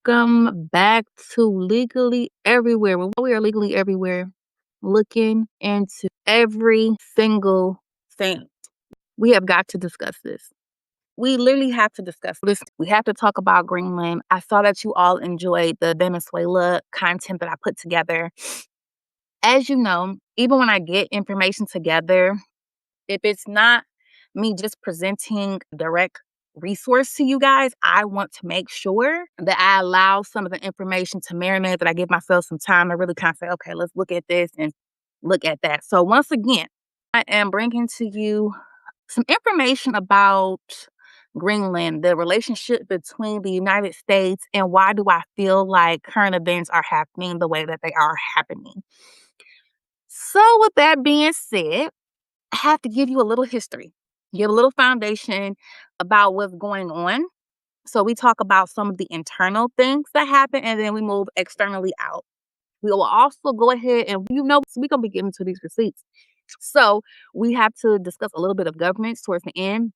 Welcome back to Legally Everywhere. Well, we are legally everywhere, looking into every single thing. We have got to discuss this. We literally have to discuss this. We have to talk about Greenland. I saw that you all enjoyed the Venezuela content that I put together. As you know, even when I get information together, if it's not me just presenting direct resource to you guys, I want to make sure that I allow some of the information to marinate, that I give myself some time to really kind of say, okay, let's look at this and look at that. So once again, I am bringing to you some information about Greenland, the relationship between the United States, and why do I feel like current events are happening the way that they are happening. So with that being said, I have to give you a little history, give a little foundation about what's going on. So we talk about some of the internal things that happen, and then we move externally out. We will also go ahead and, we're going to be getting to these receipts. So we have to discuss a little bit of governance towards the end.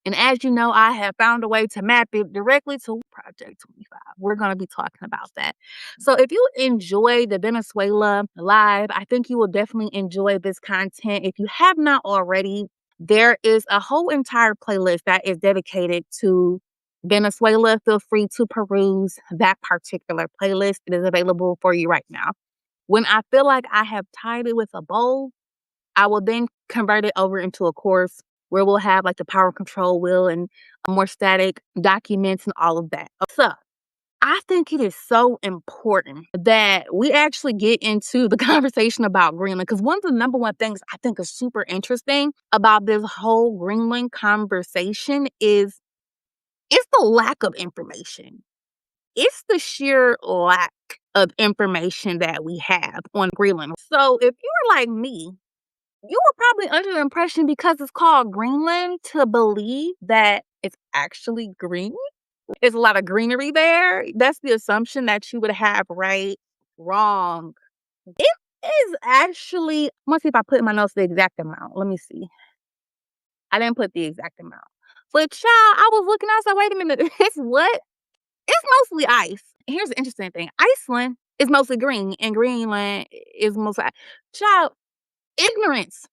And as you know, I have found a way to map it directly to Project 25. We're going to be talking about that. So if you enjoy the Venezuela live, I think you will definitely enjoy this content. If you have not already, there is a whole entire playlist that is dedicated to Venezuela. Feel free to peruse that particular playlist. It is available for you right now. When I feel like I have tied it with a bow, I will then convert it over into a course where we'll have like the power control wheel and more static documents and all of that. So I think it is so important that we actually get into the conversation about Greenland, because one of the number one things I think is super interesting about this whole Greenland conversation is it's the lack of information. It's the sheer lack of information that we have on Greenland. So if you're like me, you were probably under the impression because it's called Greenland to believe that it's actually green. There's a lot of greenery there. That's the assumption that you would have, right? Wrong. It is actually, let's see if I put in my notes the exact amount. Let me see. I didn't put the exact amount. But child, I was looking, I was like, wait a minute, it's what? It's mostly ice. Here's the interesting thing. Iceland is mostly green and Greenland is mostly ice. Child, ignorance.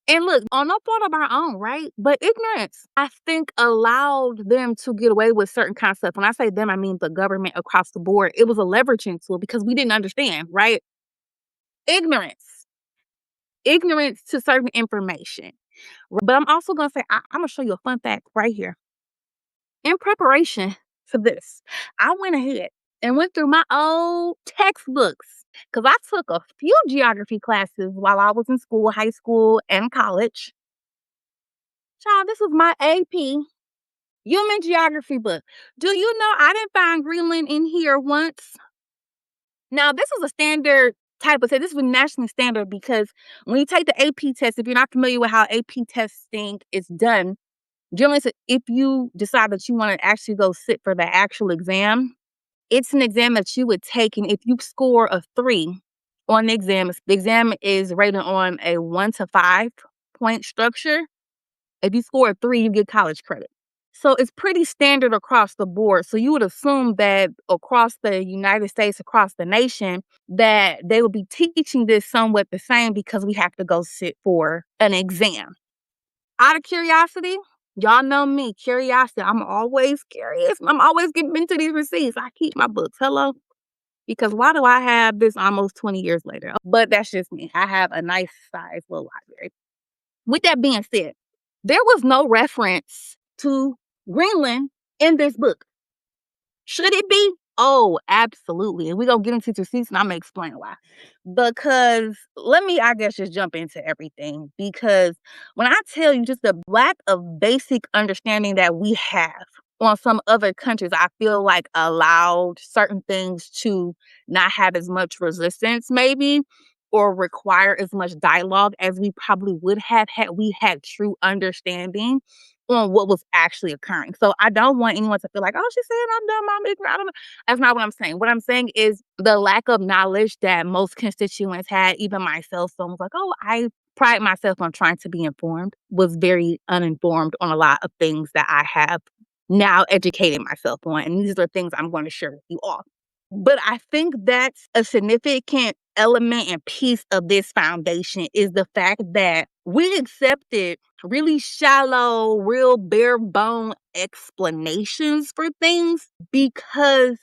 And look, on no fault of our own, right? But ignorance, I think, allowed them to get away with certain kind of stuff. When I say them, I mean the government across the board. It was a leveraging tool because we didn't understand, right? Ignorance. Ignorance to certain information. But I'm also going to say, I'm going to show you a fun fact right here. In preparation for this, I went ahead and went through my old textbooks because I took a few geography classes while I was in school, high school, and college. Child, this was my AP human geography book. Do you know I didn't find Greenland in here once? Now, this is a standard type of test. This was nationally standard because when you take the AP test, if you're not familiar with how AP testing is done, generally, if you decide that you want to actually go sit for the actual exam, it's an exam that you would take. And if you score a 3 on the exam is rated on a 1 to 5 point structure. If you score a 3, you get college credit. So it's pretty standard across the board. So you would assume that across the United States, across the nation, that they would be teaching this somewhat the same because we have to go sit for an exam. Out of curiosity, y'all know me, curiosity. I'm always curious. I'm always getting into these receipts. I keep my books. Hello? Because why do I have this almost 20 years later? But that's just me. I have a nice size little library. With that being said, there was no reference to Greenland in this book. Should it be? Oh, absolutely. And we're going to get into the receipts and I'm going to explain why. Because let me, I guess, just jump into everything. Because when I tell you just the lack of basic understanding that we have on some other countries, I feel like allowed certain things to not have as much resistance, maybe, or require as much dialogue as we probably would have had we had true understanding on what was actually occurring. So I don't want anyone to feel like, oh, she's saying I'm dumb, I'm ignorant. I don't know. That's not what I'm saying. What I'm saying is the lack of knowledge that most constituents had, even myself. So I was like, oh, I pride myself on trying to be informed, was very uninformed on a lot of things that I have now educating myself on. And these are things I'm going to share with you all. But I think that's a significant element and piece of this foundation is the fact that we accepted really shallow, real bare bone explanations for things because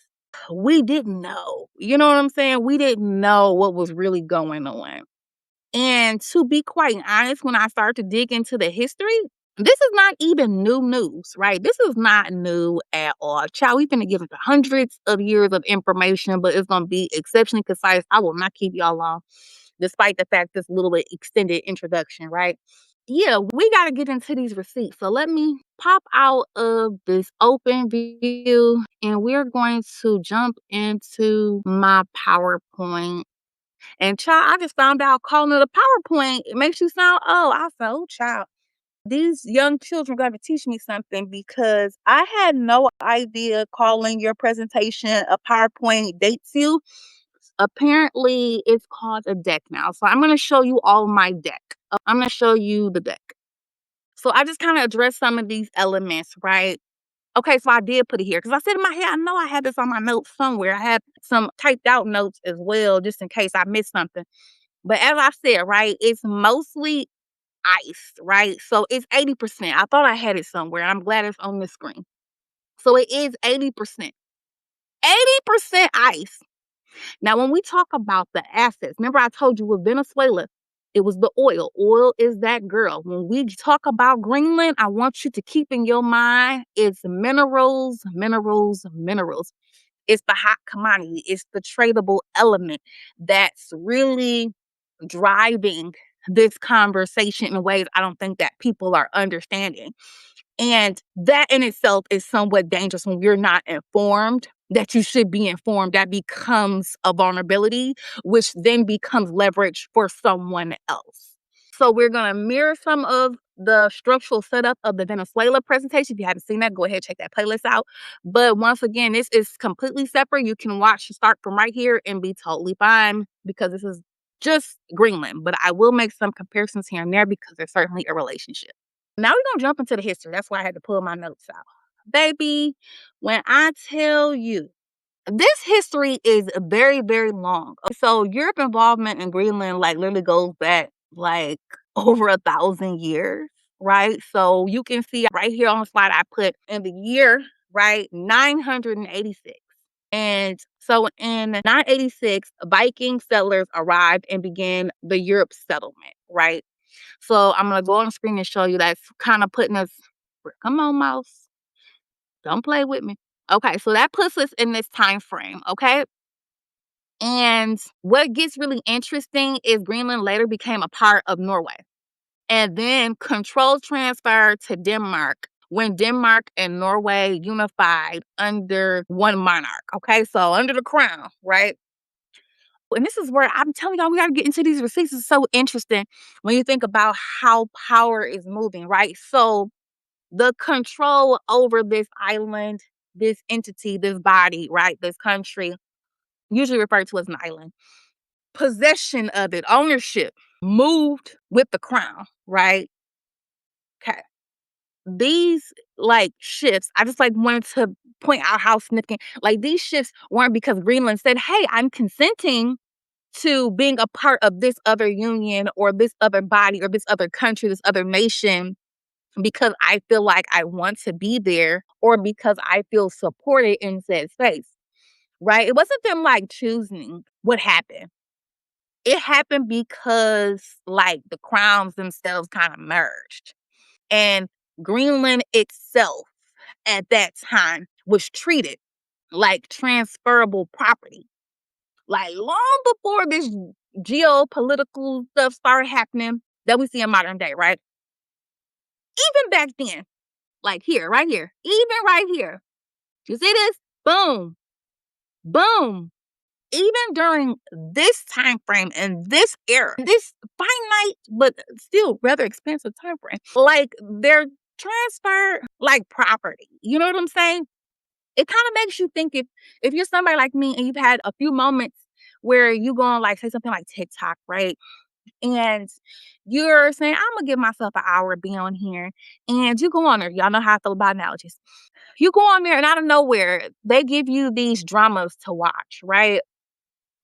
we didn't know. You know what I'm saying? We didn't know what was really going on. And to be quite honest, when I started to dig into the history, this is not even new news, right? This is not new at all. Child, we've been given hundreds of years of information, but it's going to be exceptionally concise. I will not keep y'all long, despite the fact this little bit extended introduction, right? Yeah, we got to get into these receipts. So let me pop out of this open view and we're going to jump into my PowerPoint. And child, I just found out calling it a PowerPoint, it makes you sound old. I said, oh, child, these young children got to teach me something because I had no idea calling your presentation a PowerPoint dates you. Apparently, it's called a deck now. So I'm going to show you all my deck. I'm going to show you the deck. So I just kind of addressed some of these elements, right? Okay, so I did put it here because I said in my head, I know I had this on my notes somewhere. I had some typed out notes as well, just in case I missed something. But as I said, right, it's mostly ice, right? So it's 80%. I thought I had it somewhere. I'm glad it's on the screen. So it is 80%. 80% ice. Now, when we talk about the assets, remember I told you with Venezuela, it was the oil. Oil is that girl. When we talk about Greenland, I want you to keep in your mind it's minerals, minerals, minerals. It's the hot commodity. It's the tradable element that's really driving this conversation in ways I don't think that people are understanding. And that in itself is somewhat dangerous when you're not informed that you should be informed. That becomes a vulnerability, which then becomes leverage for someone else. So we're going to mirror some of the structural setup of the Venezuela presentation. If you haven't seen that, go ahead, check that playlist out. But once again, this is completely separate. You can watch, start from right here and be totally fine because this is just Greenland. But I will make some comparisons here and there because there's certainly a relationship. Now we're going to jump into the history. That's why I had to pull my notes out. Baby, when I tell you, this history is very, very long. So Europe involvement in Greenland like literally goes back like over 1,000 years, right? So you can see right here on the slide I put in the year, right, 986. And so in 986, Viking settlers arrived and began the Europe settlement, right? So I'm going to go on the screen and show you that's kind of putting us, come on, mouse. Don't play with me. Okay, so that puts us in this time frame, okay? And what gets really interesting is Greenland later became a part of Norway. And then control transferred to Denmark when Denmark and Norway unified under one monarch, okay? So under the crown, right? And this is where I'm telling y'all, we got to get into these receipts. It's so interesting when you think about how power is moving, right? So the control over this island, this entity, this body, right? This country, usually referred to as an island, possession of it, ownership moved with the crown, right? Okay. These like shifts, I just like wanted to point out how significant, like these shifts weren't because Greenland said, hey, I'm consenting to being a part of this other union or this other body or this other country, this other nation, because I feel like I want to be there or because I feel supported in said space, right? It wasn't them like choosing what happened. It happened because like the crowns themselves kind of merged. And Greenland itself at that time was treated like transferable property. Like long before this geopolitical stuff started happening that we see in modern day, right? Even back then, like here, right here, even right here. You see this? Boom, boom. Even during this time frame and this era, this finite but still rather expensive time frame, like they're transferred like property. You know what I'm saying? It kind of makes you think if you're somebody like me and you've had a few moments where you go on like say something like TikTok, right? And you're saying, I'm gonna give myself an hour to be on here. And you go on there. Y'all know how I feel about analogies. You go on there and out of nowhere, they give you these dramas to watch, right?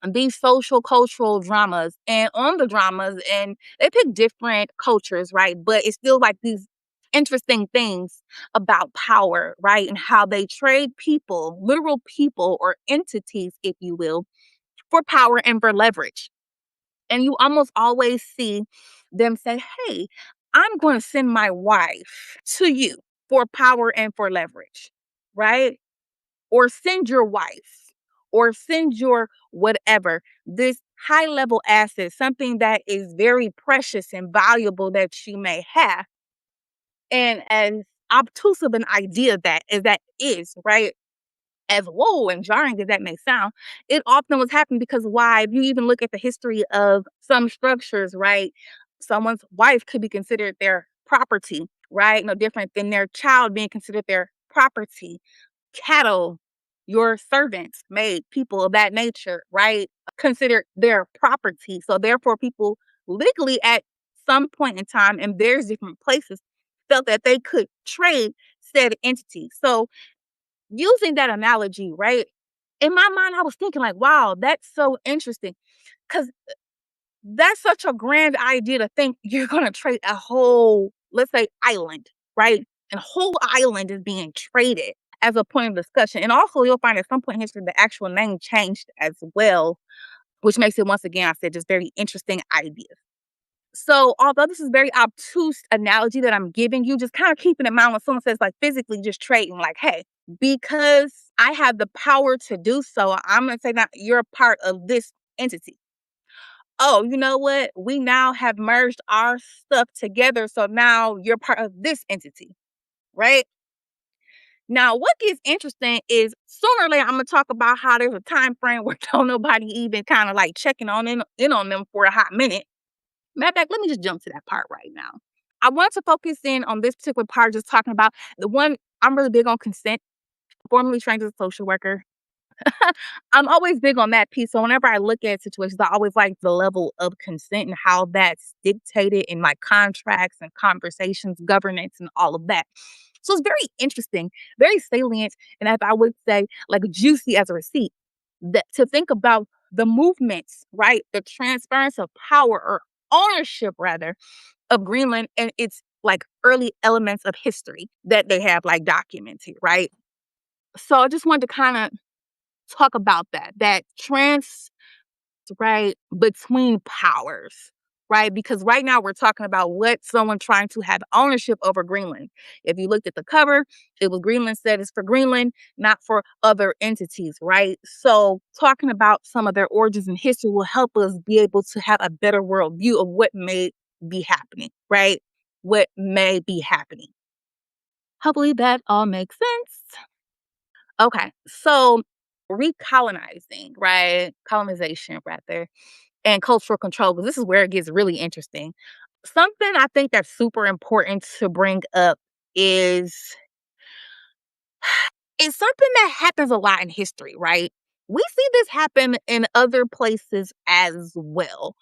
And these social cultural dramas and on the dramas, and they pick different cultures, right? But it's still like these interesting things about power, right? And how they trade people, literal people or entities, if you will, for power and for leverage. And you almost always see them say, hey, I'm going to send my wife to you for power and for leverage, right? Or send your wife or send your whatever, this high level asset, something that is very precious and valuable that you may have. And as obtuse of an idea that is, right? As whoa and jarring as that may sound, it often was happening because why? If you even look at the history of some structures, right? Someone's wife could be considered their property, right? No different than their child being considered their property. Cattle, your servants, maid, people of that nature, right? Considered their property. So therefore, people legally at some point in time in various different places felt that they could trade said entity. So using that analogy, right? In my mind, I was thinking like, wow, that's so interesting. Because that's such a grand idea to think you're gonna trade a whole, let's say, island, right? And a whole island is being traded as a point of discussion. And also you'll find at some point in history the actual name changed as well, which makes it once again, I said, just very interesting ideas. So although this is very obtuse analogy that I'm giving you, just kind of keeping in mind when someone says like physically just trading, like, hey, because I have the power to do so, I'm gonna say that you're a part of this entity. Oh, you know what? We now have merged our stuff together. So now you're part of this entity, right? Now, what gets interesting is sooner or later, I'm gonna talk about how there's a time frame where don't nobody even kind of like checking in on them for a hot minute. Matter of fact, let me just jump to that part right now. I want to focus in on this particular part, just talking about the one I'm really big on consent, formerly trained as a social worker. I'm always big on that piece. So whenever I look at situations, I always like the level of consent and how that's dictated in my contracts and conversations, governance, and all of that. So it's very interesting, very salient, and as I would say, like juicy as a receipt. That to think about the movements, right? The transference of power or ownership rather of Greenland and its like early elements of history that they have like documented, right? So I just wanted to kind of talk about that trans right between powers, right? Because right now we're talking about what someone trying to have ownership over Greenland. If you looked at the cover, it was Greenland status for Greenland, not for other entities, right? So talking about some of their origins and history will help us be able to have a better world view of what may be happening, right? What may be happening. Hopefully that all makes sense. Okay, so recolonizing, right? Colonization, rather, and cultural control, because this is where it gets really interesting. Something I think that's super important to bring up is it's something that happens a lot in history, right? We see this happen in other places as well.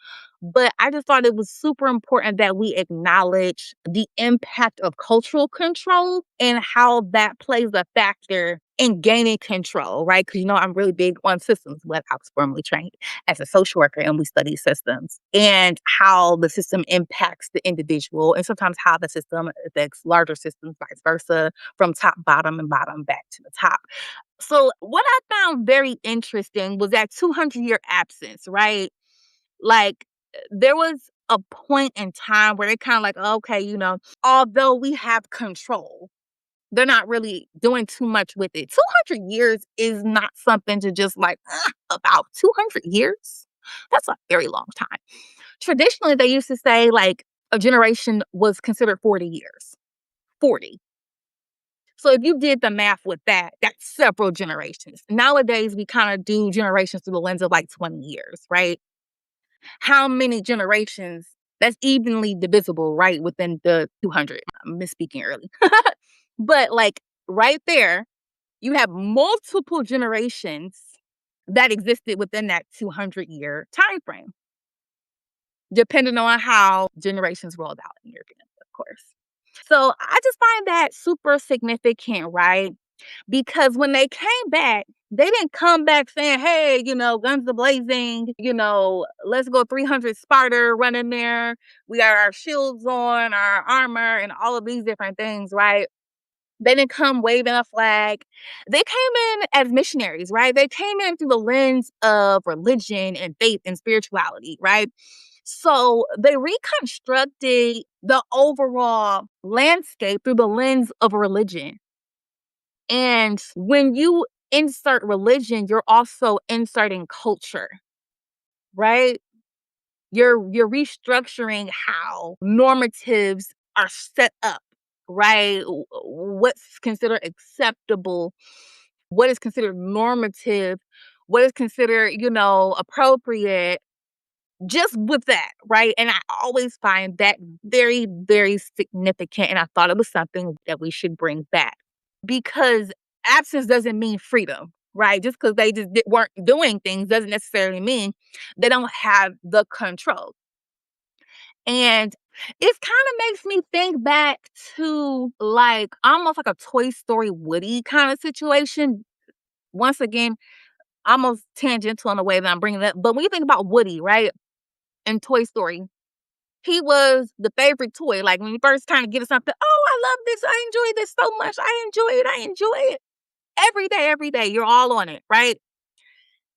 But I just thought it was super important that we acknowledge the impact of cultural control and how that plays a factor in gaining control, right? Because, I'm really big on systems, but I was formerly trained as a social worker and we study systems and how the system impacts the individual and sometimes how the system affects larger systems, vice versa, from top, bottom, and bottom back to the top. So, what I found very interesting was that 200-year absence, right? Like, there was a point in time where they kind of like, okay, although we have control, they're not really doing too much with it. 200 years is not something to just like, about 200 years. That's a very long time. Traditionally, they used to say like a generation was considered 40 years. 40. So if you did the math with that, that's several generations. Nowadays, we kind of do generations through the lens of like 20 years, right? How many generations that's evenly divisible, right, within the 200? I'm misspeaking early. But like right there, you have multiple generations that existed within that 200-year time frame, depending on how generations rolled out in your family, of course. So I just find that super significant, right? Because when they came back, they didn't come back saying, hey, guns a blazing, let's go 300 Sparta, run in there. We got our shields on, our armor, and all of these different things, right? They didn't come waving a flag. They came in as missionaries, right? They came in through the lens of religion and faith and spirituality, right? So they reconstructed the overall landscape through the lens of religion. And when you insert religion, you're also inserting culture, right? You're restructuring how normatives are set up, right? What's considered acceptable, what is considered normative, what is considered, appropriate, just with that, right? And I always find that very, very significant. And I thought it was something that we should bring back because absence doesn't mean freedom, right? Just because they just weren't doing things doesn't necessarily mean they don't have the control. And it kind of makes me think back to like almost like a Toy Story Woody kind of situation. Once again, almost tangential in the way that I'm bringing that. But when you think about Woody, right, in Toy Story, he was the favorite toy. Like when you first kind of get something, oh, I love this. I enjoy this so much. I enjoy it. I enjoy it. Every day, you're all on it, right?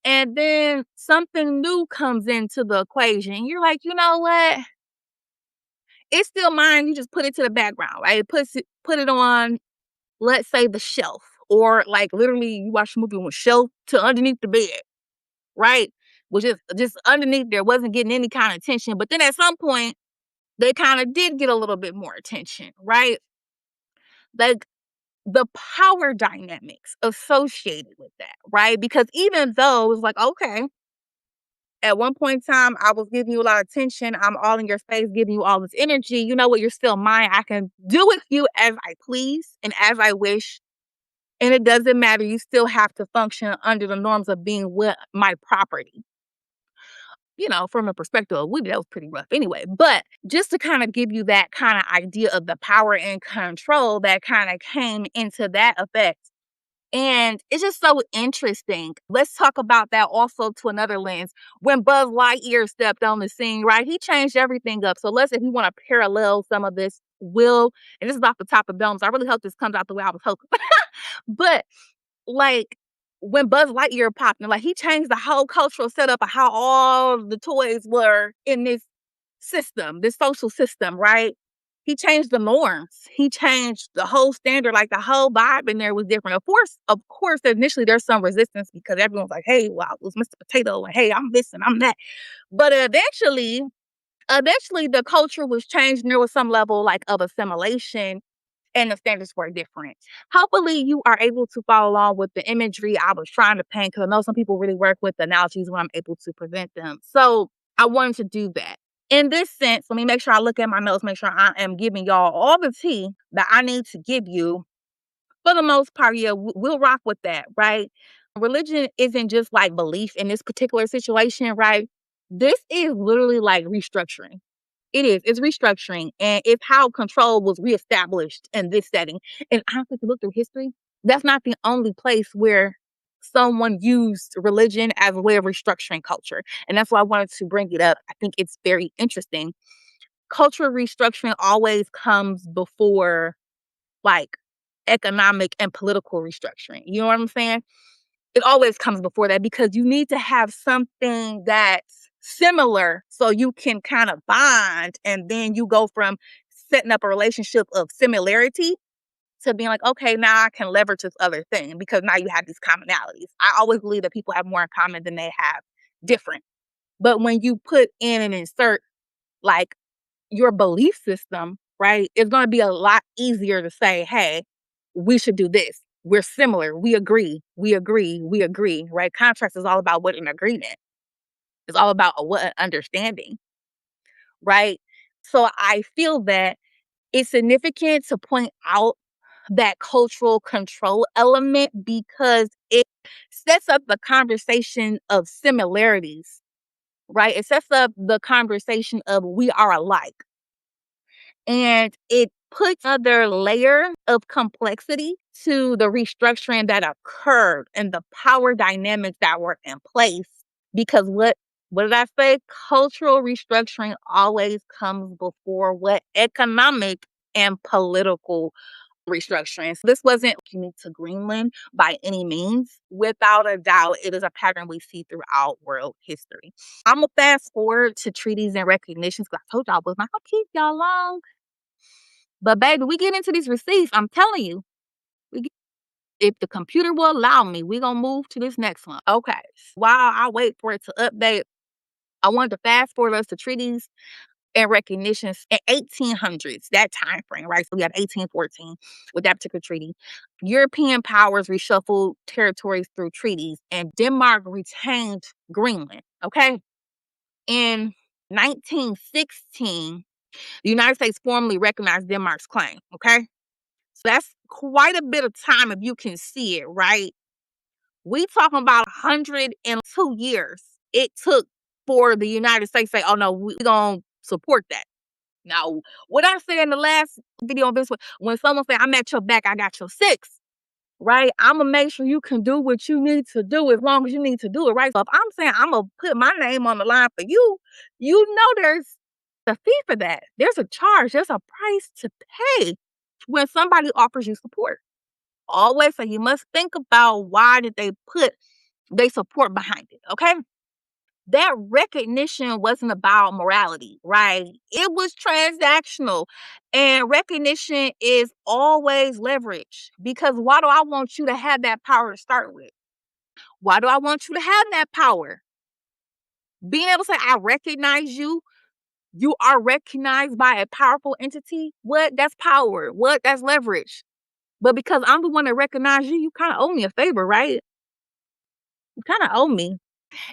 And then something new comes into the equation. You're like, you know what? It's still mine. You just put it to the background, right? Put it on, let's say, the shelf. Or like literally you watch a movie on a shelf to underneath the bed, right? Which is just underneath there, wasn't getting any kind of attention. But then at some point, they kind of did get a little bit more attention, right? Like the power dynamics associated with that, right? Because even though it's like, okay, at one point in time, I was giving you a lot of attention. I'm all in your face, giving you all this energy. You know what? You're still mine. I can do with you as I please and as I wish. And it doesn't matter. You still have to function under the norms of being with my property. From a perspective of Woody, that was pretty rough anyway. But just to kind of give you that kind of idea of the power and control that kind of came into that effect. And it's just so interesting. Let's talk about that also to another lens. When Buzz Lightyear stepped on the scene, right, he changed everything up. So let's say if you want to parallel some of this, and this is off the top of domes. I really hope this comes out the way I was hoping. But like when Buzz Lightyear popped in, like he changed the whole cultural setup of how all the toys were in this system, this social system, right? He changed the norms. He changed the whole standard, like the whole vibe in there was different. Of course, initially there's some resistance because everyone's like, hey, well, it was Mr. Potato, and hey, I'm this and I'm that. But eventually the culture was changed and there was some level like of assimilation and the standards were different. Hopefully, you are able to follow along with the imagery I was trying to paint because I know some people really work with the analogies when I'm able to present them. So I wanted to do that. In this sense, let me make sure I look at my notes, make sure I am giving y'all all the tea that I need to give you. For the most part, yeah, we'll rock with that, right? Religion isn't just like belief in this particular situation, right? This is literally like restructuring. It is. It's restructuring. And if how control was reestablished in this setting, and I have to look through history, that's not the only place where someone used religion as a way of restructuring culture. And that's why I wanted to bring it up. I think it's very interesting. Cultural restructuring always comes before like economic and political restructuring. You know what I'm saying? It always comes before that because you need to have something that's similar so you can kind of bond and then you go from setting up a relationship of similarity to being like, okay, now I can leverage this other thing because now you have these commonalities. I always believe that people have more in common than they have different. But when you put in and insert like your belief system, right, it's going to be a lot easier to say, hey, we should do this. We're similar. We agree. We agree. We agree, right? Contrast is all about what an agreement. It's all about what an understanding, right? So I feel that it's significant to point out that cultural control element because it sets up the conversation of similarities, right? It sets up the conversation of we are alike. And it puts another layer of complexity to the restructuring that occurred and the power dynamics that were in place. Because what did I say? Cultural restructuring always comes before what? Economic and political restructuring. So this wasn't unique to Greenland by any means. Without a doubt, it is a pattern we see throughout world history. I'm gonna fast forward to treaties and recognitions because I told y'all I was not gonna keep y'all long. But baby, we get into these receipts. I'm telling you, we get, if the computer will allow me, we're gonna move to this next one. Okay. While I wait for it to update, I wanted to fast forward us to treaties and recognitions in 1800s, that time frame, right? So we have 1814 with that particular treaty. European powers reshuffled territories through treaties, and Denmark retained Greenland. Okay. In 1916, the United States formally recognized Denmark's claim. Okay. So that's quite a bit of time if you can see it, right? We talking about 102 years it took for the United States to say, oh no, we're going to support that. Now, what I said in the last video on this one, when someone said, I'm at your back, I got your six, right? I'm going to make sure you can do what you need to do as long as you need to do it, right? So if I'm saying I'm going to put my name on the line for you, you know there's a fee for that. There's a charge. There's a price to pay when somebody offers you support. Always say you must think about why did they put their support behind it, okay? That recognition wasn't about morality, right? It was transactional. And recognition is always leverage. Because why do I want you to have that power to start with? Why do I want you to have that power? Being able to say, I recognize you. You are recognized by a powerful entity. What? That's power. What? That's leverage. But because I'm the one that recognizes you, you kind of owe me a favor, right? You kind of owe me.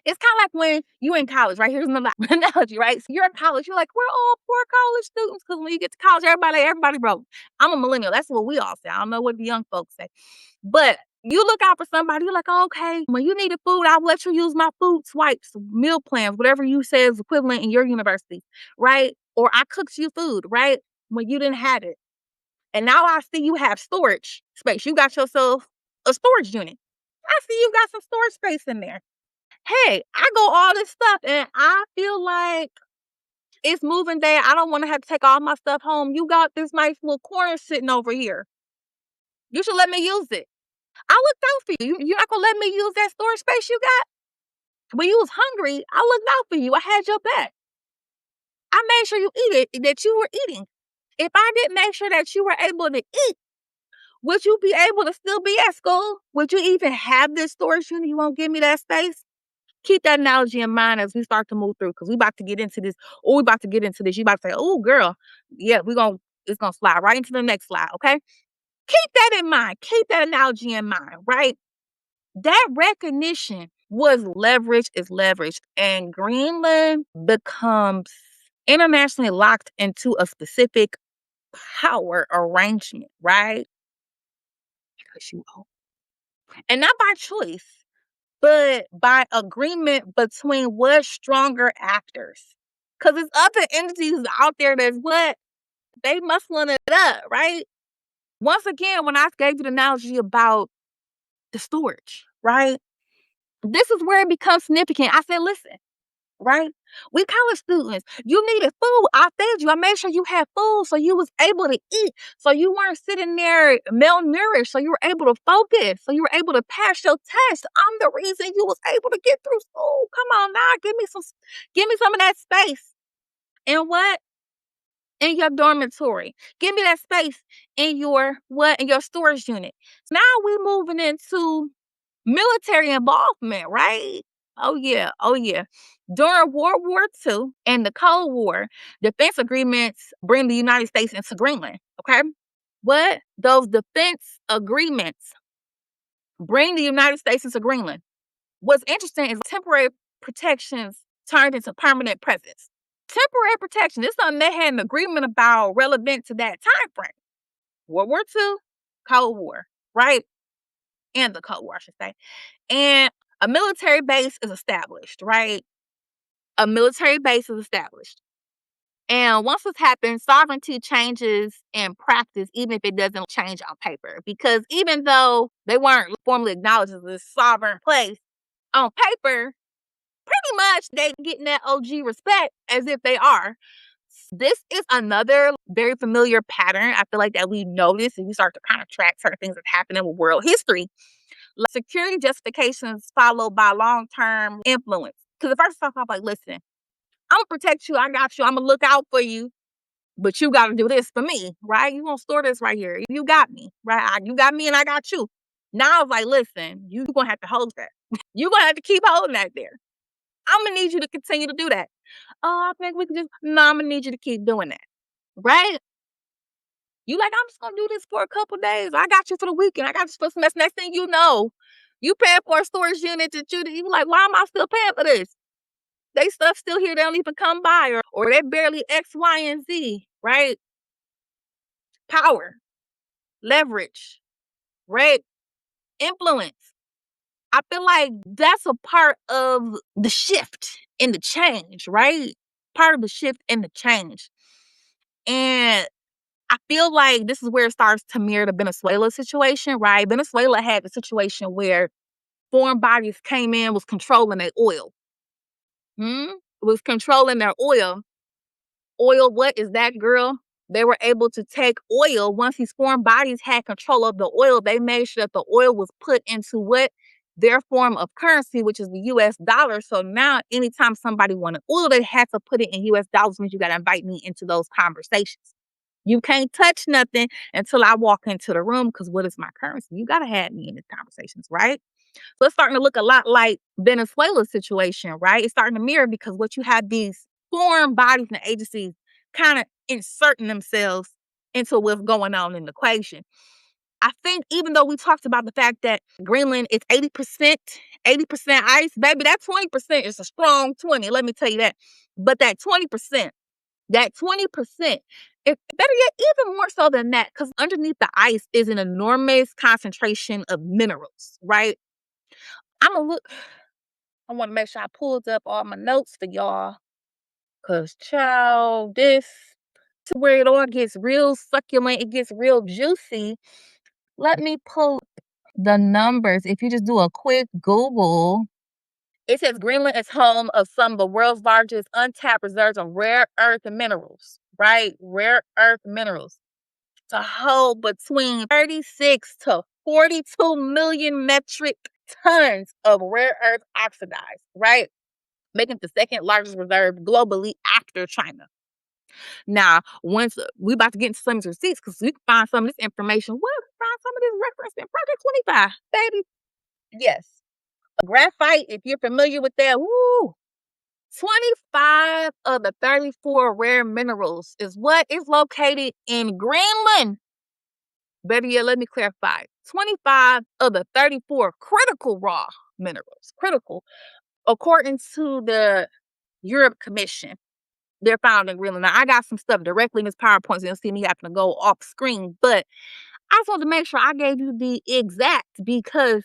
It's kind of like when you're in college, right? Here's another analogy, right? So you're in college, you're like, we're all poor college students because when you get to college, everybody broke. I'm a millennial. That's what we all say. I don't know what the young folks say. But you look out for somebody, you're like, oh, okay, when you needed food, I'll let you use my food swipes, meal plans, whatever you say is equivalent in your university, right? Or I cooked you food, right? When you didn't have it. And now I see you have storage space. You got yourself a storage unit. I see you got some storage space in there. Hey, I go all this stuff and I feel like it's moving day. I don't want to have to take all my stuff home. You got this nice little corner sitting over here. You should let me use it. I looked out for you. You're not going to let me use that storage space you got? When you was hungry, I looked out for you. I had your back. I made sure you eat it, that you were eating. If I didn't make sure that you were able to eat, would you be able to still be at school? Would you even have this storage unit? You won't give me that space? Keep that analogy in mind as we start to move through because we about to get into this. Oh, we about to get into this. You about to say, oh, girl, yeah, it's going to slide right into the next slide, okay? Keep that in mind. Keep that analogy in mind, right? That recognition was leverage is leverage. And Greenland becomes internationally locked into a specific power arrangement, right? Because you own. And not by choice, but by agreement between what stronger actors. Because there's other entities out there that's what? They muscling it up, right? Once again, when I gave you the analogy about the storage, right? This is where it becomes significant. I said, listen, right? We college students, you needed food. I fed you. I made sure you had food so you was able to eat. So you weren't sitting there malnourished. So you were able to focus. So you were able to pass your test. I'm the reason you was able to get through school. Come on now, give me some of that space. And what? In your dormitory. Give me that space in your what? In your storage unit. Now we're moving into military involvement, right? Oh yeah, oh yeah. During World War II and the Cold War, defense agreements bring the United States into Greenland. Okay, what those defense agreements bring the United States into Greenland. What's interesting is temporary protections turned into permanent presence. Temporary protection. This is something they had an agreement about relevant to that time frame. World War II, Cold War, right? And the Cold War, I should say. And a military base is established, right? A military base is established. And once this happens, sovereignty changes in practice, even if it doesn't change on paper. Because even though they weren't formally acknowledged as a sovereign place, on paper, pretty much they getting that OG respect as if they are. This is another very familiar pattern I feel like that we notice and we start to kind of track certain things that happen in world history. Like security justifications followed by long-term influence. Because the first time I'm like, listen, I'm gonna protect you, I got you, I'm gonna look out for you, but you gotta do this for me, right? You gonna store this right here. You got me, right? You got me and I got you. Now I was like, listen, you gonna have to hold that. You gonna have to keep holding that there. I'm gonna need you to continue to do that. Oh, I think we can just no, I'm gonna need you to keep doing that. Right? You like, I'm just gonna do this for a couple days. I got you for the weekend. I got you for some next thing you know. You paying for a storage unit that you like, why am I still paying for this? They stuff still here, they don't even come by, or they barely X, Y, and Z, right? Power, leverage, right? Influence. I feel like that's a part of the shift and the change, right? Part of the shift and the change. And I feel like this is where it starts to mirror the Venezuela situation, right? Venezuela had the situation where foreign bodies came in, was controlling their oil. Was controlling their oil. Oil, what is that, girl? They were able to take oil. Once these foreign bodies had control of the oil, they made sure that the oil was put into what? Their form of currency, which is the US dollar. So now anytime somebody wanted oil, they had to put it in US dollars, which means you got to invite me into those conversations. You can't touch nothing until I walk into the room because what is my currency? You got to have me in these conversations, right? So it's starting to look a lot like Venezuela's situation, right? It's starting to mirror because what you have these foreign bodies and agencies kind of inserting themselves into what's going on in the equation. I think even though we talked about the fact that Greenland is 80% ice, baby, that 20% is a strong 20. Let me tell you that. But that 20%, if better yet, even more so than that, because underneath the ice is an enormous concentration of minerals, right? I'm gonna look. I want to make sure I pulled up all my notes for y'all. Cause child, this is where it all gets real succulent. It gets real juicy. Let me pull the numbers. If you just do a quick Google, it says Greenland is home of some of the world's largest untapped reserves of rare earth minerals, right? Rare earth minerals. To hold between 36 to 42 million metric tons of rare earth oxidized, right? Making it the second largest reserve globally after China. Now, once we about to get into some of these receipts, because we can find some of this information. We'll find some of this reference in Project 25, baby. Yes. Graphite, if you're familiar with that, woo, 25 of the 34 rare minerals is what is located in Greenland. Better yet, let me clarify. 25 of the 34 critical raw minerals, critical, according to the Europe Commission, they're found in Greenland. Now, I got some stuff directly in this PowerPoint, so you'll see me having to go off screen, but I just wanted to make sure I gave you the exact because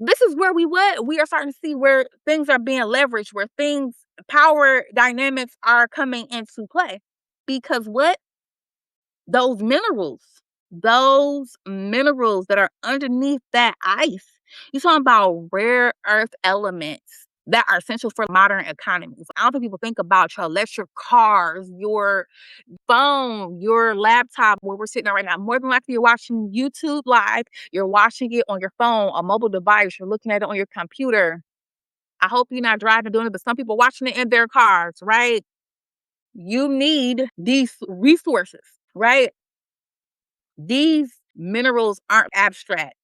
this is where we are starting to see where things are being leveraged, where things, power dynamics are coming into play. Because what? Those minerals that are underneath that ice, you're talking about rare earth elements that are essential for modern economies. I don't think people think about your electric cars, your phone, your laptop, where we're sitting at right now. More than likely, you're watching YouTube live, you're watching it on your phone, a mobile device, you're looking at it on your computer. I hope you're not driving doing it, but some people watching it in their cars, right? You need these resources, right? These minerals aren't abstract.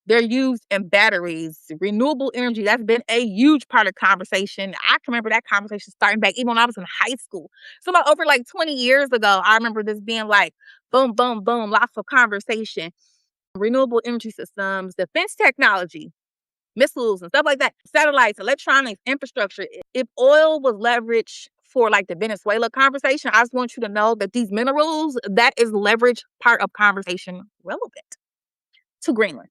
They're used in batteries, renewable energy. That's been a huge part of conversation. I can remember that conversation starting back even when I was in high school. So about over like 20 years ago, I remember this being like boom, boom, boom, lots of conversation. Renewable energy systems, defense technology, missiles and stuff like that, satellites, electronics, infrastructure. If oil was leveraged for like the Venezuela conversation, I just want you to know that these minerals, that is leverage part of conversation relevant to Greenland.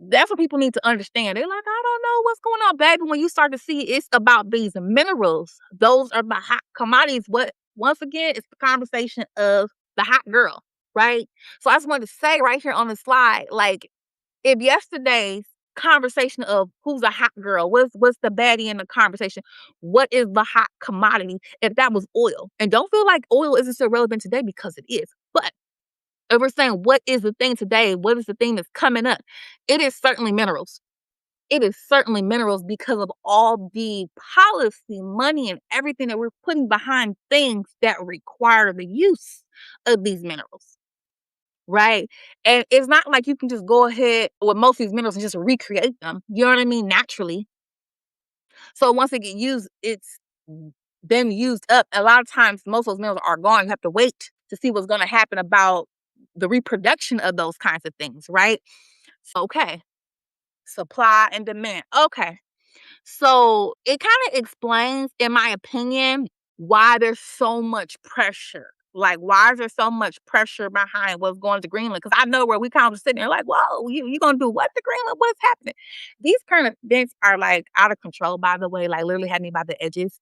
That's what people need to understand. They're like, I don't know what's going on, baby. When you start to see it's about these minerals, those are the hot commodities. What once again, it's the conversation of the hot girl, right? So I just wanted to say right here on the slide, like if yesterday's conversation of who's a hot girl, what's the baddie in the conversation, what is the hot commodity? If that was oil, and don't feel like oil isn't still relevant today because it is, but if we're saying what is the thing today, what is the thing that's coming up, it is certainly minerals. It is certainly minerals because of all the policy, money, and everything that we're putting behind things that require the use of these minerals. Right. And it's not like you can just go ahead with most of these minerals and just recreate them. You know what I mean? Naturally. So once they get used, it's been used up. A lot of times, most of those minerals are gone. You have to wait to see what's going to happen about the reproduction of those kinds of things. Right. So, okay. Supply and demand. Okay. So it kind of explains, in my opinion, why there's so much pressure. Like, why is there so much pressure behind what's going to Greenland? Because I know where we kind of sitting there like, whoa, you going to do what to Greenland? What's happening? These current events are like out of control, by the way, like literally had me by the edges.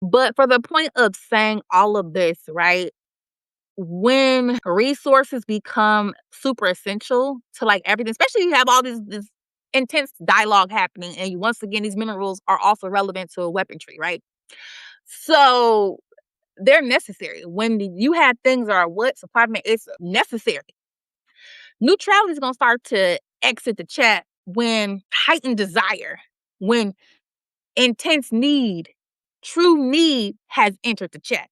But for the point of saying all of this, right? When resources become super essential to like everything, especially you have all this intense dialogue happening, and once again, these minerals are also relevant to weaponry, right? So they're necessary. When you have things that are what supply demand, it's necessary. Neutrality is gonna start to exit the chat when heightened desire, when intense need, true need has entered the chat.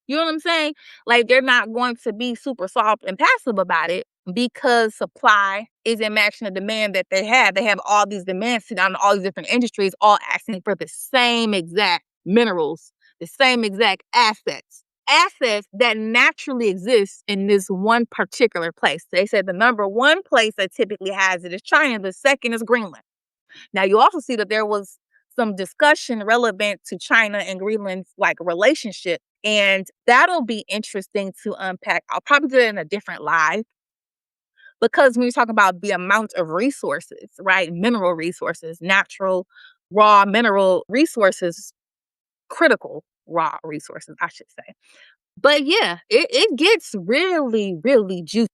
You know what I'm saying? Like they're not going to be super soft and passive about it because supply isn't matching the demand that they have. They have all these demands sitting on all these different industries, all asking for the same exact minerals, the same exact assets. Assets that naturally exist in this one particular place. They said the number one place that typically has it is China, the second is Greenland. Now, you also see that there was some discussion relevant to China and Greenland's like relationship, and that'll be interesting to unpack. I'll probably do it in a different live because when you talk about the amount of resources, right? Mineral resources, natural, raw mineral resources, critical raw resources, I should say. But yeah, it gets really, really juicy.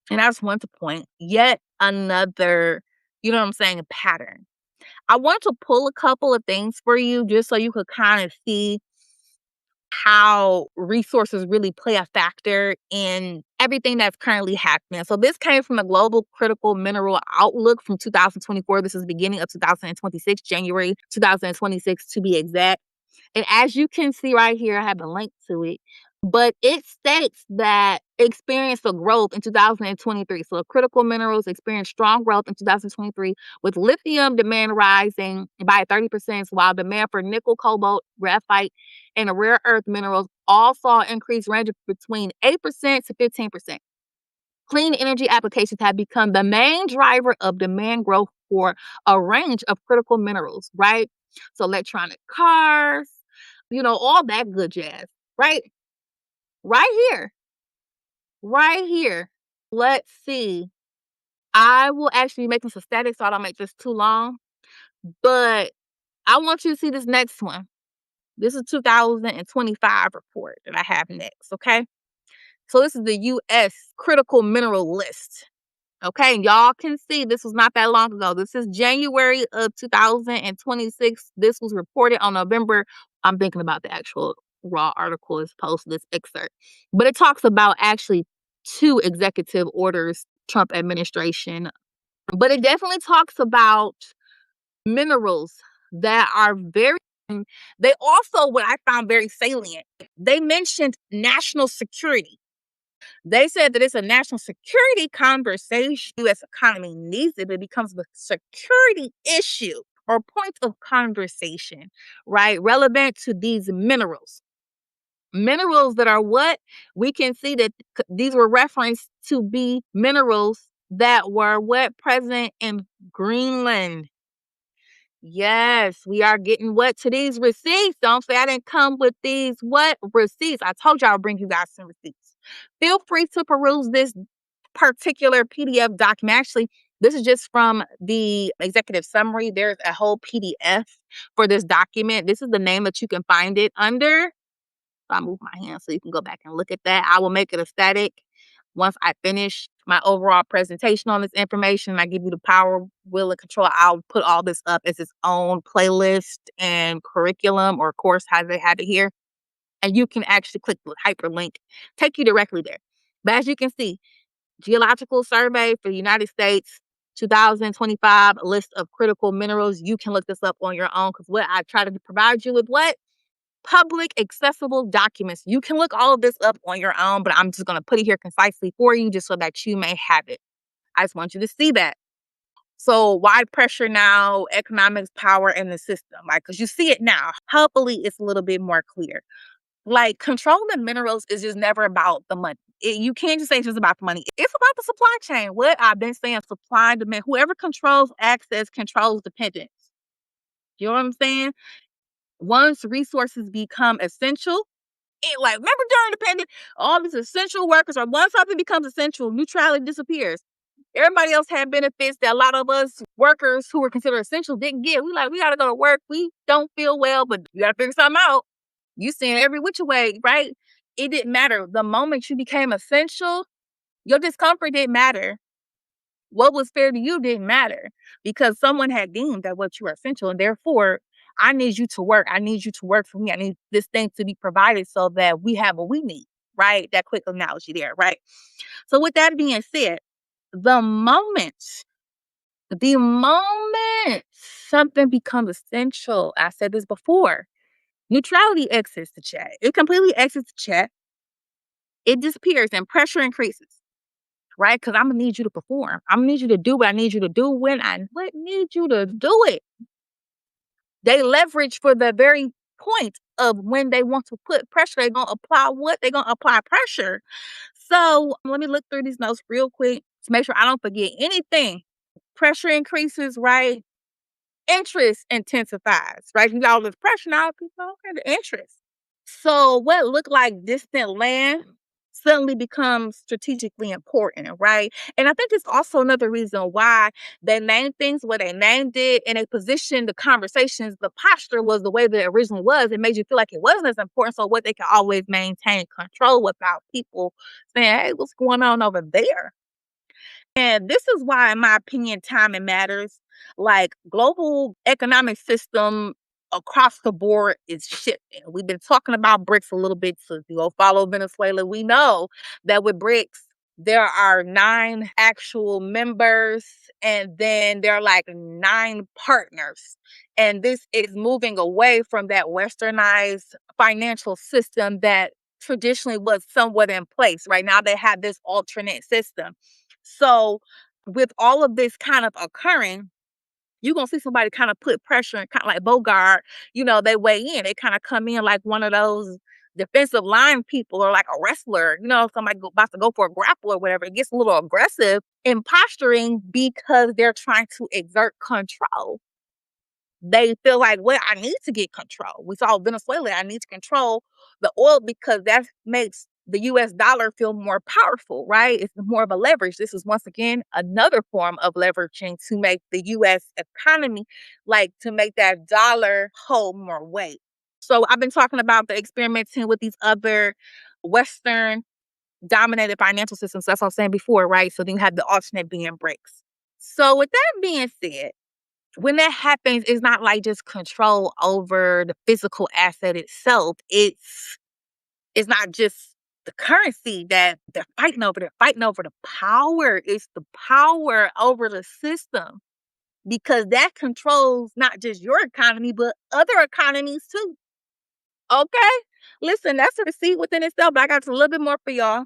And I just want to point yet another, you know what I'm saying, pattern. I want to pull a couple of things for you just so you could kind of see how resources really play a factor in everything that's currently happening. So this came from the Global Critical Mineral Outlook from 2024. This is the beginning of 2026, January 2026 to be exact. And as you can see right here, I have a link to it. But it states that experienced a growth in 2023. So critical minerals experienced strong growth in 2023 with lithium demand rising by 30%, while demand for nickel, cobalt, graphite, and rare earth minerals all saw increase ranging between 8% to 15%. Clean energy applications have become the main driver of demand growth for a range of critical minerals, right? So electronic cars, all that good jazz, right? Right here, right here. Let's see. I will actually be making some static so I don't make this too long, but I want you to see this next one. This is 2025 report that I have next, okay? So this is the U.S. critical mineral list. Okay, and y'all can see this was not that long ago. This is January of 2026. This was reported on November. I'm thinking about the actual raw article as opposed to this excerpt. But it talks about actually two executive orders, Trump administration. But it definitely talks about minerals that are very, they also, what I found very salient, they mentioned national security. They said that it's a national security conversation. U.S. economy needs it. It becomes a security issue or point of conversation, right? Relevant to these minerals. Minerals that are what? We can see that these were referenced to be minerals that were what? Present in Greenland. Yes, we are getting what to these receipts. Don't say I didn't come with these what receipts. I told you I'll bring you guys some receipts. Feel free to peruse this particular PDF document. Actually, This is just from the executive summary. There's a whole PDF for this document. This is the name that you can find it under. So I move my hand so you can go back and look at that. I will make it a static once I finish my overall presentation on this information. I give you the power, will, and control. I'll put all this up as its own playlist and curriculum or course, how they have it here. And you can actually click the hyperlink, take you directly there. But as you can see, Geological Survey for the United States, 2025, list of critical minerals. You can look this up on your own because what I try to provide you with what? Public accessible documents. You can look all of this up on your own, but I'm just going to put it here concisely for you just so that you may have it. I just want you to see that. So wide pressure now, economics, power, in the system. Like, because you see it now. Hopefully it's a little bit more clear. Like, controlling the minerals is just never about the money. You can't just say it's just about the money. It's about the supply chain. What I've been saying, supply and demand. Whoever controls access controls dependence. You know what I'm saying? Once resources become essential, like, remember during the pandemic, all these essential workers, or once something becomes essential, neutrality disappears. Everybody else had benefits that a lot of us workers who were considered essential didn't get. We got to go to work. We don't feel well, but you got to figure something out. You seeing every which way, right? It didn't matter. The moment you became essential, your discomfort didn't matter. What was fair to you didn't matter because someone had deemed that what you are essential. And therefore, I need you to work. I need you to work for me. I need this thing to be provided so that we have what we need, right? That quick analogy there, right? So with that being said, the moment something becomes essential, I said this before, neutrality exits the chat. It completely exits the chat. It disappears and pressure increases, right? Because I'm going to need you to perform. I'm going to need you to do what I need you to do when I need you to do it. They leverage for the very point of when they want to put pressure, they're going to apply what? They're going to apply pressure. So let me look through these notes real quick to make sure I don't forget anything. Pressure increases, right? Interest intensifies, right? You got all this pressure now, people, okay, the interest. So what looked like distant land suddenly becomes strategically important, right? And I think it's also another reason why they named things what they named it, and they positioned the conversations, the posture was the way that it originally was. It made you feel like it wasn't as important. So what they can always maintain control without people saying, hey, what's going on over there? And this is why, in my opinion, timing matters. Like, global economic system across the board is shifting. We've been talking about BRICS a little bit. So if you go follow Venezuela, we know that with BRICS, there are 9 actual members, and then there are like 9 partners. And this is moving away from that westernized financial system that traditionally was somewhat in place. Right now, they have this alternate system. So with all of this kind of occurring, you're going to see somebody kind of put pressure and kind of like Bogart, they weigh in. They kind of come in like one of those defensive line people or like a wrestler, somebody about to go for a grapple or whatever. It gets a little aggressive in posturing because they're trying to exert control. They feel like, well, I need to get control. We saw Venezuela, I need to control the oil because that makes the US dollar feel more powerful, right? It's more of a leverage. This is once again another form of leveraging to make the US economy, like to make that dollar hold more weight. So I've been talking about the experimenting with these other Western dominated financial systems. That's what I was saying before, right? So then you have the alternate being BRICS. So with that being said, when that happens, it's not like just control over the physical asset itself. It's not just the currency that they're fighting over. They're fighting over the power. It's the power over the system because that controls not just your economy, but other economies too. Okay? Listen, that's a receipt within itself, but I got a little bit more for y'all.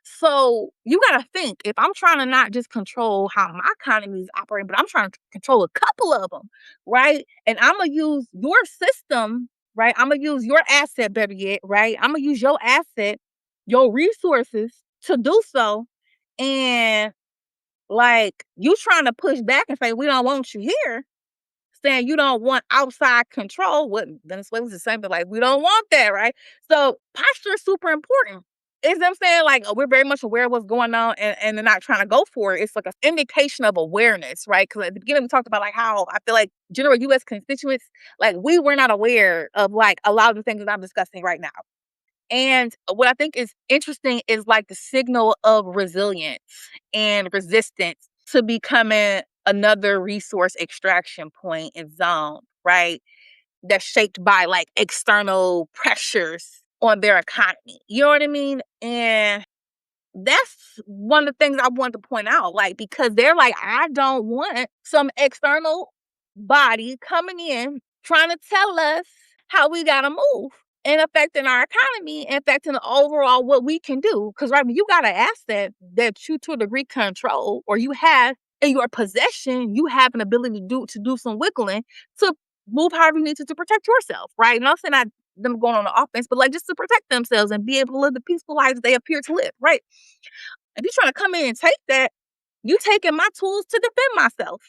So you got to think, if I'm trying to not just control how my economy is operating, but I'm trying to control a couple of them, right? And I'm going to use your system, right? I'm going to use your asset, better yet, right? I'm going to use your asset, your resources to do so. And like, you trying to push back and say, we don't want you here, saying you don't want outside control. What Venezuela's the same thing, like, we don't want that, right? So posture is super important. Is them saying like, oh, we're very much aware of what's going on, and they're not trying to go for it. It's like an indication of awareness, right? Because at the beginning we talked about like how I feel like general U.S. constituents, like we were not aware of like a lot of the things that I'm discussing right now. And what I think is interesting is like the signal of resilience and resistance to becoming another resource extraction point and zone, right? That's shaped by like external pressures on their economy. You know what I mean? And that's one of the things I wanted to point out, like, because they're like, I don't want some external body coming in trying to tell us how we gotta move and affecting our economy and affecting overall what we can do. Because right, when you got an asset that you to a degree control or you have in your possession, you have an ability to do some wiggling to move however you need to protect yourself, right? And I'm saying not them going on the offense, but like just to protect themselves and be able to live the peaceful lives they appear to live, right? If you're trying to come in and take that, you taking my tools to defend myself.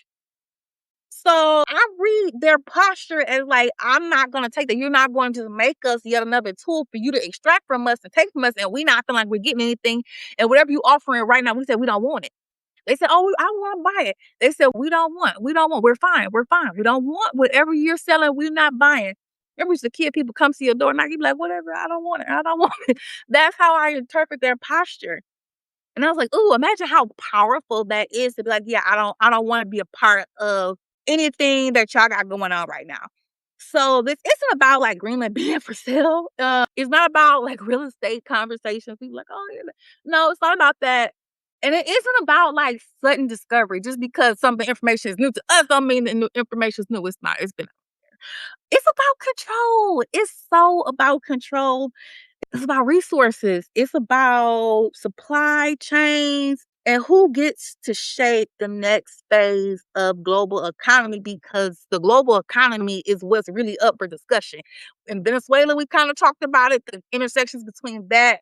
So I read their posture as like, I'm not going to take that. You're not going to make us yet another tool for you to extract from us and take from us, and we not feeling like we're getting anything. And whatever you offering right now, we said we don't want it. They said, oh, I want to buy it. They said, we don't want, we're fine. We don't want whatever you're selling, we're not buying. Remember, the kid, people come to your door and I be like, whatever, I don't want it. I don't want it. That's how I interpret their posture. And I was like, ooh, imagine how powerful that is to be like, yeah, I don't want to be a part of anything that y'all got going on right now. So this isn't about like Greenland being for sale. It's not about like real estate conversations. People like, oh, yeah. No, it's not about that. And it isn't about like sudden discovery. Just because some information is new to us, don't mean the new information is new. It's not. It's been. It's about control. It's so about control. It's about resources. It's about supply chains and who gets to shape the next phase of global economy, because the global economy is what's really up for discussion. In Venezuela, we kind of talked about it, the intersections between that,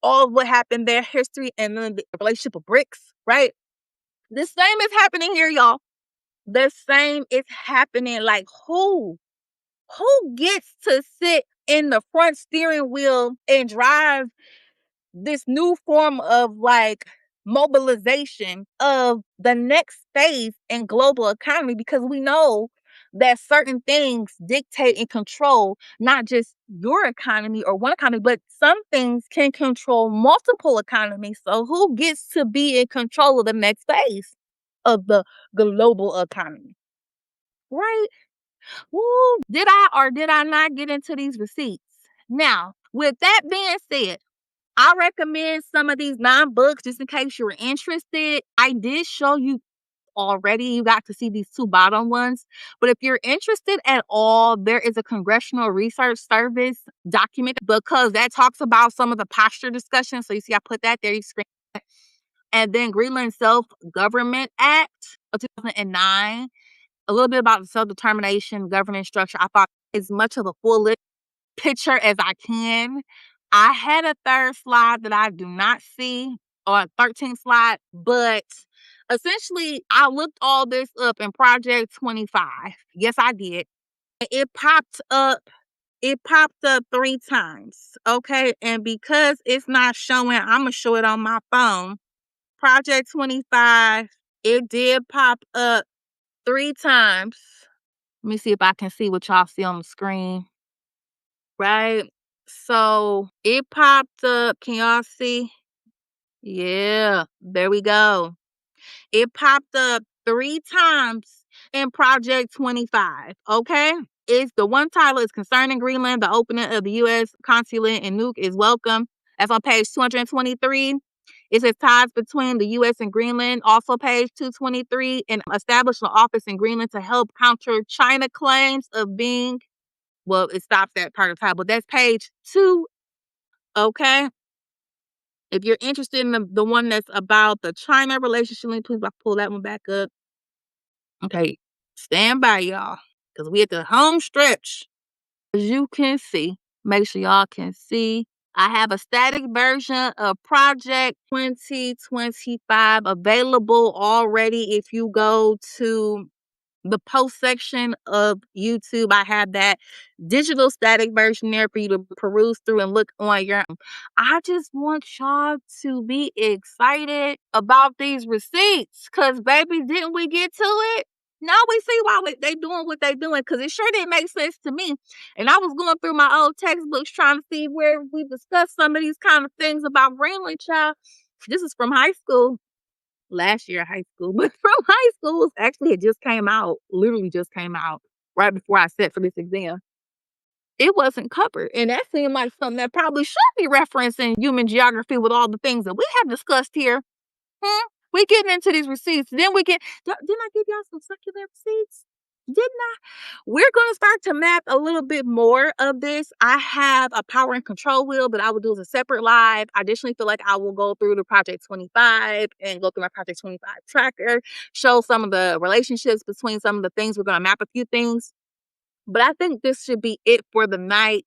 all of what happened there, history, and then the relationship of BRICS, right? The same is happening here, y'all. The same is happening. Like who gets to sit in the front steering wheel and drive this new form of like mobilization of the next phase in global economy? Because we know that certain things dictate and control not just your economy or one economy, but some things can control multiple economies. So who gets to be in control of the next phase of the global economy? Right? Woo, did I or did I not get into these receipts? Now, with that being said, I recommend some of these 9 books just in case you're interested. I did show you already. You got to see these 2 bottom ones. But if you're interested at all, there is a Congressional Research Service document because that talks about some of the posture discussion. So you see, I put that there. You screen that. And then Greenland Self-Government Act of 2009. A little bit about the self-determination governance structure. I thought as much of a full picture as I can. I had a third slide that I do not see, or a 13th slide, but essentially I looked all this up in Project 25. Yes, I did. It popped up. It popped up 3 times. Okay. And because it's not showing, I'm going to show it on my phone. Project 25, it did pop up 3 times. Let me see if I can see what y'all see on the screen. Right? So it popped up. Can y'all see? Yeah, there we go. It popped up 3 times in Project 25. Okay. It's the one title is concerning Greenland. The opening of the U.S. consulate in Nuuk is welcome. That's on page 223. It says ties between the U.S. and Greenland, also page 223, and establish an office in Greenland to help counter China claims of being, well, it stops at part of time, but that's page 2. Okay. If you're interested in the one that's about the China relationship, please pull that one back up. Okay. Stand by, y'all, because we at the home stretch. As you can see, make sure y'all can see, I have a static version of Project 2025 available already if you go to the post section of YouTube. I have that digital static version there for you to peruse through and look on your own. I just want y'all to be excited about these receipts because, baby, didn't we get to it? Now we see why they doing what they doing because it sure didn't make sense to me. And I was going through my old textbooks trying to see where we discussed some of these kind of things about Greenland, child. This is from high school. Last year high school, but from high school, actually it just came out, literally just came out right before I sat for this exam. It wasn't covered, and that seemed like something that probably should be referenced in human geography with all the things that we have discussed here. We getting into these receipts. Then we get, didn't I give y'all some succulent receipts? Didn't I? We're going to start to map a little bit more of this. I have a power and control wheel that I will do as a separate live. I additionally feel like I will go through the Project 25 and go through my Project 25 tracker, show some of the relationships between some of the things. We're going to map a few things. But I think this should be it for the night.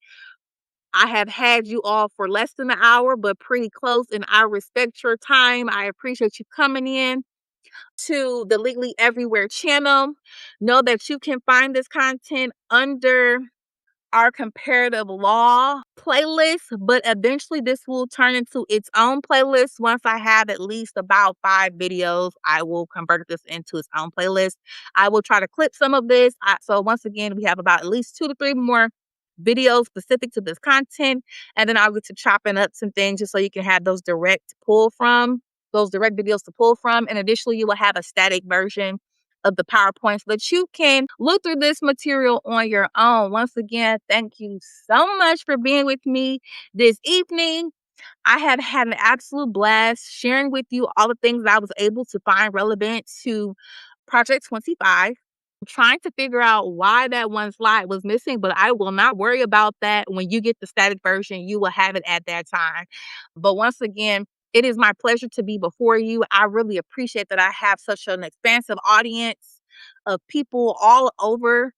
I have had you all for less than an hour, but pretty close, and I respect your time. I appreciate you coming in to the Legally Everywhere channel. Know that you can find this content under our comparative law playlist, but eventually this will turn into its own playlist. Once I have at least about 5 videos, I will convert this into its own playlist. I will try to clip some of this. So once again, we have about at least 2 to 3 more videos specific to this content, and then I'll get to chopping up some things just so you can have those direct videos to pull from. And additionally, you will have a static version of the PowerPoint so that you can look through this material on your own. Once again, thank you so much for being with me this evening. I have had an absolute blast sharing with you all the things that I was able to find relevant to Project 25. I'm trying to figure out why that one slide was missing, but I will not worry about that. When you get the static version, you will have it at that time. But once again, it is my pleasure to be before you. I really appreciate that I have such an expansive audience of people all over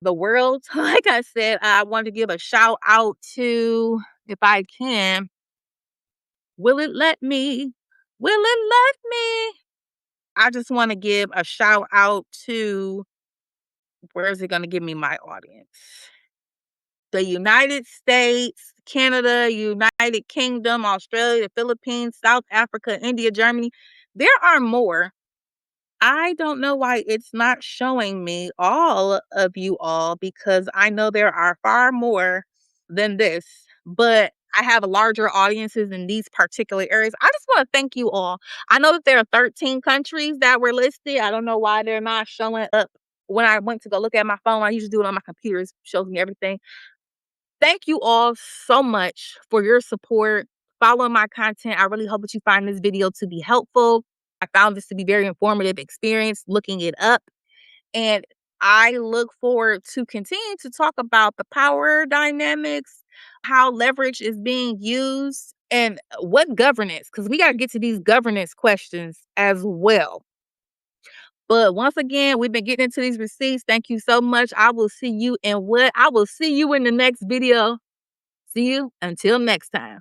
the world. Like I said, I want to give a shout out to, if I can, will it let me? Will it let me? I just want to give a shout out to, where is it going to give me my audience? The United States, Canada, United Kingdom, Australia, the Philippines, South Africa, India, Germany. There are more. I don't know why it's not showing me all of you all because I know there are far more than this, but I have larger audiences in these particular areas. I just want to thank you all. I know that there are 13 countries that were listed. I don't know why they're not showing up. When I went to go look at my phone, I usually do it on my computer. It shows me everything. Thank you all so much for your support. Follow my content. I really hope that you find this video to be helpful. I found this to be very informative experience looking it up. And I look forward to continue to talk about the power dynamics, how leverage is being used, and what governance, because we got to get to these governance questions as well. But once again, we've been getting into these receipts. Thank you so much. I will see you in the next video. See you until next time.